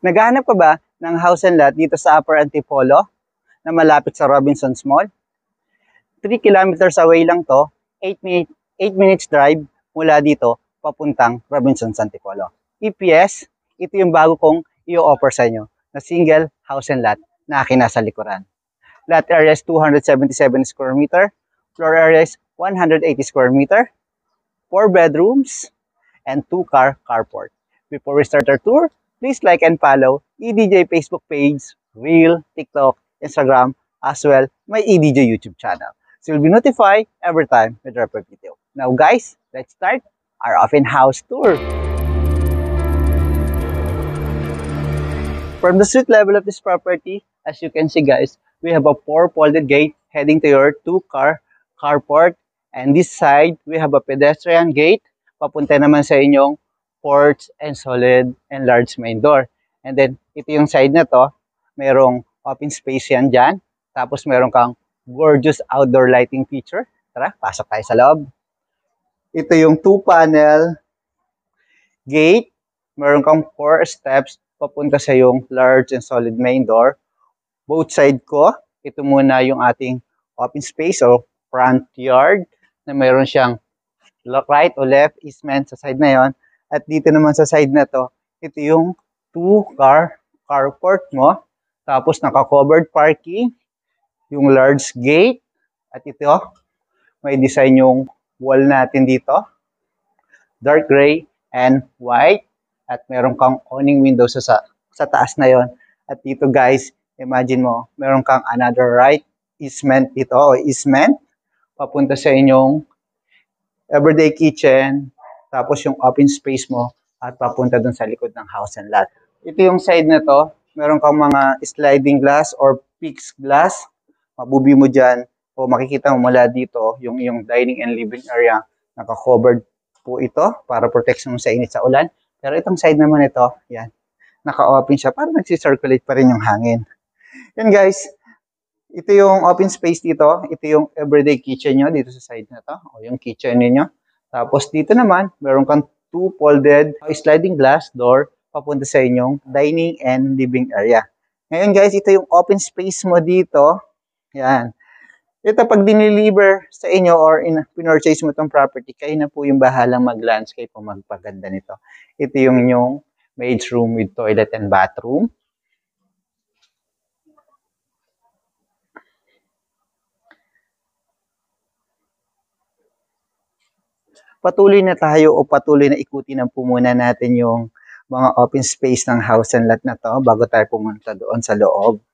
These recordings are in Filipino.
Naghahanap ka ba ng house and lot dito sa Upper Antipolo na malapit sa Robinsons Mall? 3 kilometers away lang to, 8 minutes drive mula dito papuntang Robinsons Antipolo. EPS, ito yung bago kong i-offer sa inyo na single house and lot na akin nasa likuran. Lot area is 277 square meter, floor area is 180 square meter, 4 bedrooms, and 2-car carport. Before we start our tour, please like and follow EDJ Facebook page, Reel, TikTok, Instagram, as well my EDJ YouTube channel. So you'll be notified every time we drop a video. Now guys, let's start our open house tour. From the street level of this property, as you can see guys, we have a 4-folded gate heading to your 2-car carport. And this side, we have a pedestrian gate. Papunta naman sa inyong porch and solid and large main door. And then, ito yung side na to. Merong open space yan dyan. Tapos meron kang gorgeous outdoor lighting feature. Tara, pasok tayo sa loob. Ito yung 2-panel gate. Meron kang 4 steps papunta sa yung large and solid main door. Both side ko, ito muna yung ating open space or front yard na mayroon siyang right o left easement sa side na yon. At dito naman sa side na to, ito yung 2-car carport mo. Tapos naka-covered parking, yung large gate. At ito, may design yung wall natin dito. Dark gray and white. At meron kang awning window sa taas na yon. At dito guys, imagine mo, meron kang another right easement dito o easement papunta sa inyong everyday kitchen, tapos yung open space mo at papunta dun sa likod ng house and lot. Ito yung side na to, meron kang mga sliding glass or fixed glass. Mabubi mo dyan o makikita mo mula dito yung dining and living area. Naka-covered po ito para protection mo sa init sa ulan. Pero itong side naman ito, yan, naka-open siya para nagsi-circulate pa rin yung hangin. Yan guys, ito yung open space dito. Ito yung everyday kitchen nyo dito sa side na to. O yung kitchen niyo. Tapos dito naman, meron kang 2 folded sliding glass door papunta sa inyong dining and living area. Ngayon guys, ito yung open space mo dito. Yan. Ito pag diniliver sa inyo or pinurchase mo itong property, kayo na po yung bahalang mag-landscape o magpaganda nito. Ito yung inyong maid's room with toilet and bathroom. Patuloy na tayo o patuloy na ikutin po muna natin yung mga open space ng house and lot na to bago tayo pumunta doon sa loob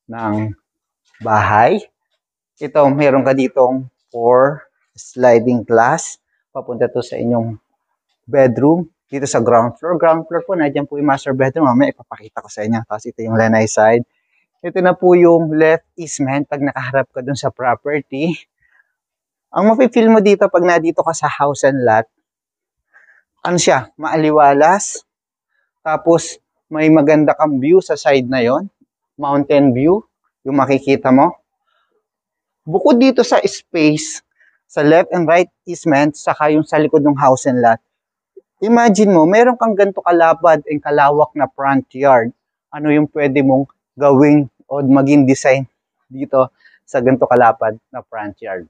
ng bahay. Ito, meron ka ditong 4 sliding glass. Papunta to sa inyong bedroom. Dito sa ground floor. Ground floor po, nadyan po yung master bedroom. Mamaya ipapakita ko sa inyo. Tapos ito yung lanay side. Ito na po yung left easement pag nakaharap ka dun sa property. Ang mapipil mo dito pag nandito ka sa house and lot, ano siya, maaliwalas. Tapos may maganda kang view sa side na yon, mountain view, yung makikita mo. Bukod dito sa space, sa left and right easement, saka yung sa likod ng house and lot, imagine mo, meron kang ganito kalapad and kalawak na front yard. Ano yung pwede mong gawing o maging design dito sa ganito kalapad na front yard?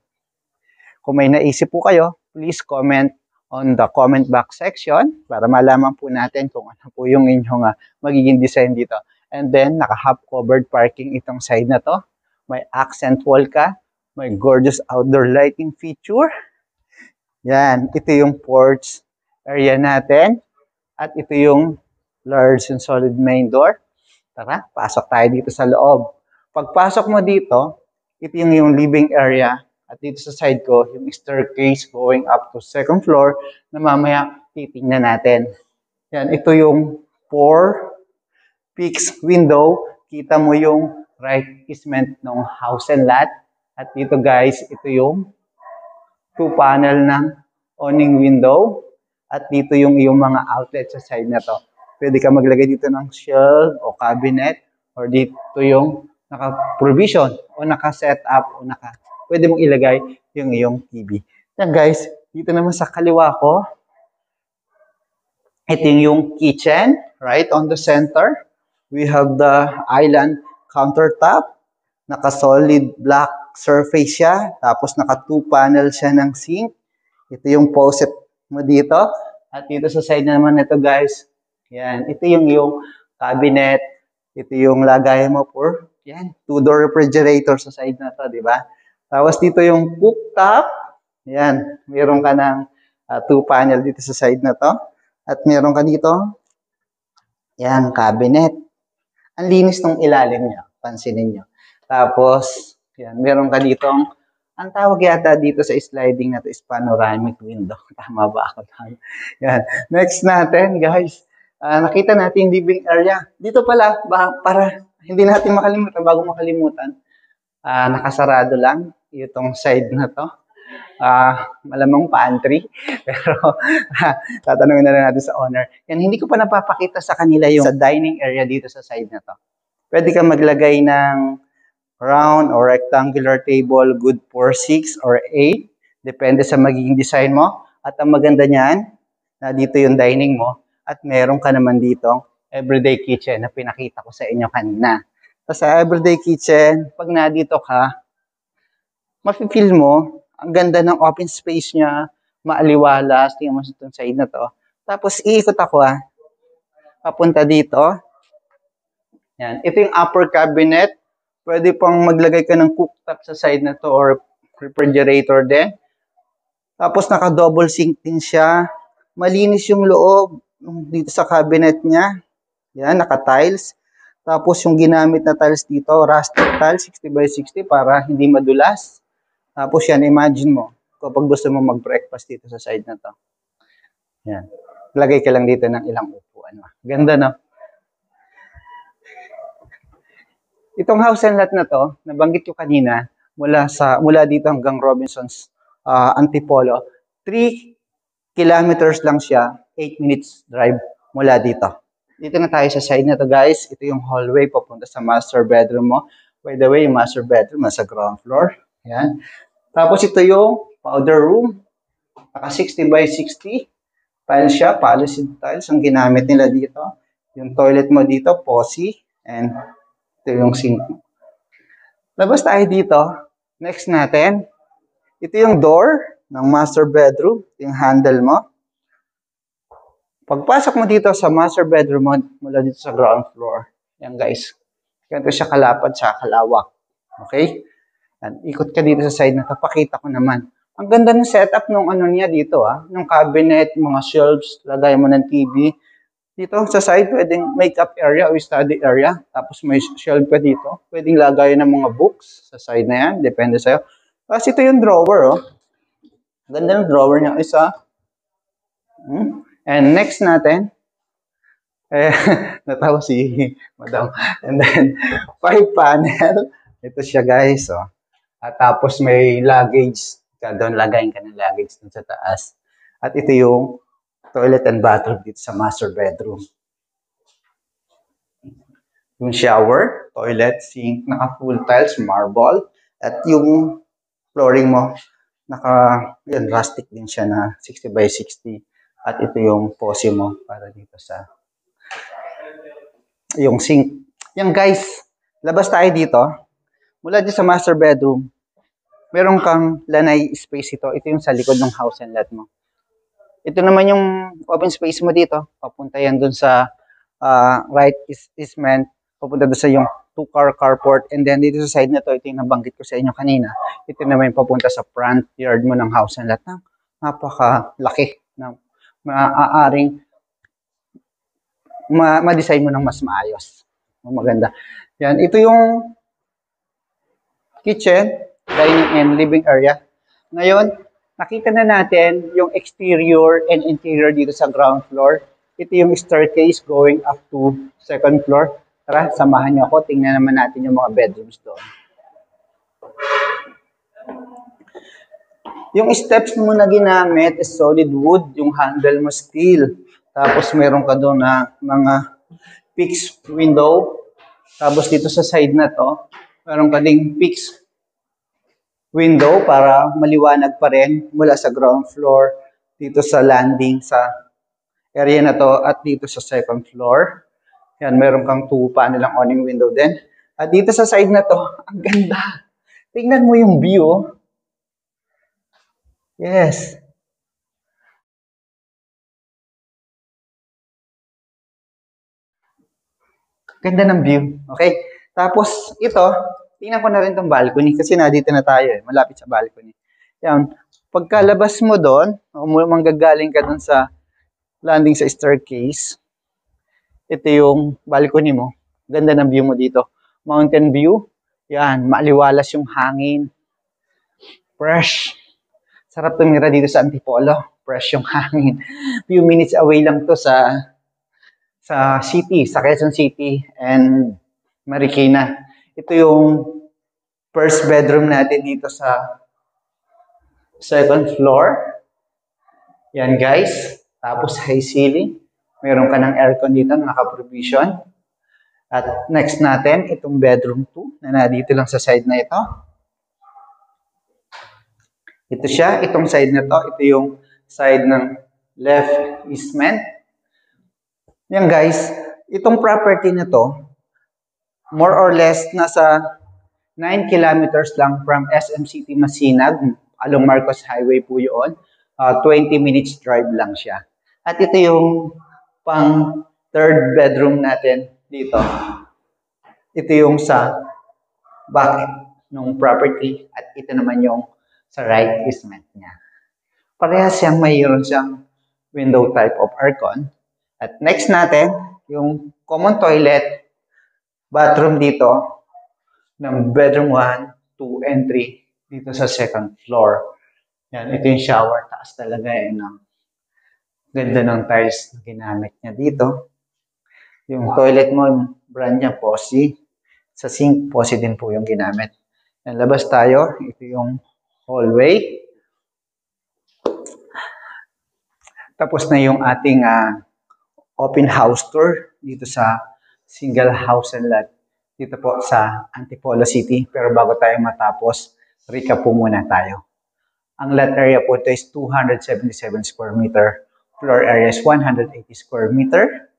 Kung may naisip po kayo, please comment on the comment box section para malaman po natin kung ano po yung inyong magiging design dito. And then, naka-half covered parking itong side na to. May accent wall ka. May gorgeous outdoor lighting feature. Yan, ito yung porch area natin. At ito yung large and solid main door. Tara, pasok tayo dito sa loob. Pagpasok mo dito, ito yung living area. At dito sa side ko, yung staircase going up to 2nd floor na mamaya titingnan natin. Yan, ito yung 4 fixed window. Kita mo yung right easement ng house and lot. At dito guys, ito yung 2-panel ng awning window. At dito yung iyong mga outlet sa side na to. Pwede ka maglagay dito ng shelf o cabinet. Or dito yung naka-provision o naka-set up o pwede mong ilagay yung iyong TV. Yan guys, dito naman sa kaliwa ko, Ito yung kitchen, right on the center. We have the island countertop. Naka-solid black surface siya. Tapos naka-2 panel siya ng sink. Ito yung faucet mo dito. At dito sa side naman nito guys. Yan. Ito yung cabinet. Ito yung lagay mo for yan. 2-door refrigerator sa side na to, di ba? Tapos dito yung cooktop. Yan. Meron ka ng 2 panel dito sa side na to. At meron ka dito, yan, cabinet. Ang linis ng ilalim niya, pansinin nyo. Tapos, yan, meron ka dito, ang tawag yata dito sa sliding na to is panoramic window. Tama ba ako? Yan. Next natin, guys. Nakita natin living area. Dito pala, para hindi natin makalimutan, bago makalimutan, nakasarado lang itong side na to. Malamang pantry. Pero, tatanungin na lang natin sa owner. Yan, hindi ko pa napapakita sa kanila yung sa dining area dito sa side na to. Pwede ka maglagay ng round or rectangular table, good for 6 or 8. Depende sa magiging design mo. At ang maganda niyan, na dito yung dining mo. At meron ka naman dito everyday kitchen na pinakita ko sa inyo kanina. So, sa everyday kitchen, pag nandito ka, mafe-feel mo, ang ganda ng open space niya, maaliwalas, tingnan mo sa itong side na to. Tapos, iikot ako papunta dito. Yan. Ito yung upper cabinet. Pwede pang maglagay ka ng cooktop sa side na to or refrigerator din. Tapos, naka-double sink din siya. Malinis yung loob dito sa cabinet niya. Yan, naka-tiles. Tapos, yung ginamit na tiles dito, rustic tiles, 60x60 para hindi madulas. Tapos yan, imagine mo, kapag gusto mo mag-breakfast dito sa side na to. Yan. Lagay ka lang dito ng ilang upuan. Ganda, no? Itong house and lot na to, nabanggit ko kanina, mula dito hanggang Robinson's Antipolo, 3 kilometers lang siya, 8 minutes drive mula dito. Dito na tayo sa side na to, guys. Ito yung hallway papunta sa master bedroom mo. By the way, yung master bedroom nasa ground floor. Yan. Tapos ito yung powder room. Naka 60x60. Tiles siya, polished tiles ang ginamit nila dito. Yung toilet mo dito, posi. And ito yung sink. Labas tayo dito. Next natin. Ito yung door ng master bedroom. Ito yung handle mo. Pagpasok mo dito sa master bedroom mo, mula dito sa ground floor. Yan guys. Ganito siya kalapad sa kalawak. Okay? Yan. Ikot ka dito sa side na ito. Pakita ko naman. Ang ganda ng setup nung ano niya dito Nung cabinet, mga shelves, lagay mo ng TV. Dito sa side, pwedeng makeup area o study area. Tapos may shelf pa dito. Pwedeng lagay ng mga books sa side na yan. Depende sa'yo. Tapos ito yung drawer Ganda ng drawer niya. Isa. And next natin. Natawa si Madam. And then, 5 panel. Ito siya guys. At tapos may luggage. Doon lagayin ka ng luggage dun sa taas. At ito yung toilet and bathroom dito sa master bedroom. Yung shower, toilet, sink, naka full tiles, marble. At yung flooring mo, yan, rustic din siya na 60x60. At ito yung posi mo para dito sa yung sink. Yan guys, labas tayo dito. Mula dito sa master bedroom, meron kang lanay space ito. Ito yung sa likod ng house and lot mo. Ito naman yung open space mo dito. Papunta yan dun sa right easement. Papunta doon sa yung 2-car carport. And then dito sa side na to, ito yung nabanggit ko sa inyo kanina. Ito naman yung papunta sa front yard mo ng house and lot. Napakalaki na maaaring ma-design mo ng mas maayos. Maganda. Yan. Ito yung kitchen, dining and living area. Ngayon, nakita na natin yung exterior and interior dito sa ground floor. Ito yung staircase going up to 2nd floor. Tara, samahan niyo ako. Tingnan naman natin yung mga bedrooms doon. Yung steps mo na ginamit is solid wood. Yung handle mo steel. Tapos meron ka doon na mga fixed window. Tapos dito sa side na to, meron ka ding fixed window para maliwanag pa rin mula sa ground floor dito sa landing sa area na to at dito sa second floor. Yan, meron kang tupa nilang awning window din. At dito sa side na to, ang ganda. Tingnan mo yung view. Yes. Ganda ng view. Okay? Tapos, ito, tingnan ko na rin tong balcony kasi dito na tayo eh. Malapit sa balcony. Yan. Pagkalabas mo doon, o manggagaling ka doon sa landing sa staircase, ito yung balcony mo. Ganda ng view mo dito. Mountain view. Yan. Maaliwalas yung hangin. Fresh. Sarap tumira dito sa Antipolo. Fresh yung hangin. Few minutes away lang to sa city, sa Quezon City and Marikina. Ito yung first bedroom natin dito sa second floor. Yan guys. Tapos high ceiling. Meron ka ng aircon dito na naka-provision. At next natin, itong bedroom 2 na nandito lang sa side na ito. Ito siya, itong side na to. Ito yung side ng left easement. Yan guys, itong property na to, more or less nasa 9 kilometers lang from SM City Masinag, along Marcos Highway po yun. 20 minutes drive lang siya. At ito yung pang third bedroom natin dito. Ito yung sa back ng property at ito naman yung sa right easement niya. Parehas siyang mayroon siyang window type of aircon. At next natin, yung common toilet, bathroom dito, ng bedroom 1, 2, and 3, dito sa second floor. Yan, ito yung shower, taas talaga eh, no? Ganda ng tiles na ginamit niya dito. Yung toilet mo, brand niya, Posi. Sa sink, Posi din po yung ginamit. Yan, labas tayo, ito yung hallway. Tapos na yung ating open house tour dito sa single house and lot dito po sa Antipolo City. Pero bago tayo matapos, recap po muna tayo. Ang lot area po ito is 277 square meter. Floor area is 180 square meter.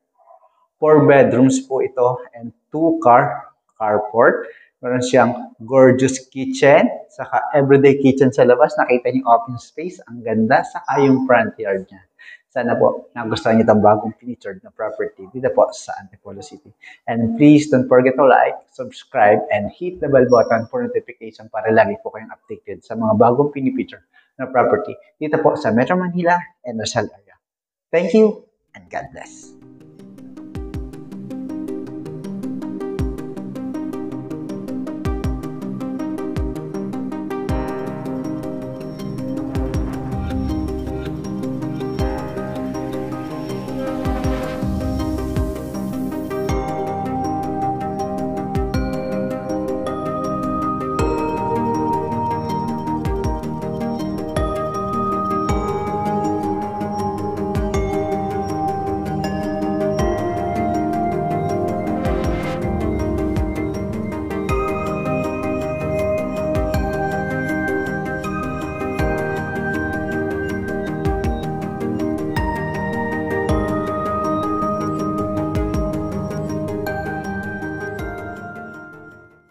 4 bedrooms po ito and 2 carport. Meron siyang gorgeous kitchen, saka everyday kitchen sa labas. Nakita niyo open space, ang ganda, saka yung front yard niya. Sana po nagustuhan niyo itong bagong featured na property dito po sa Antipolo City. And please don't forget to like, subscribe, and hit the bell button for notification para lagi po kayong updated sa mga bagong pinipicture na property dito po sa Metro Manila and Rizal area. Thank you and God bless.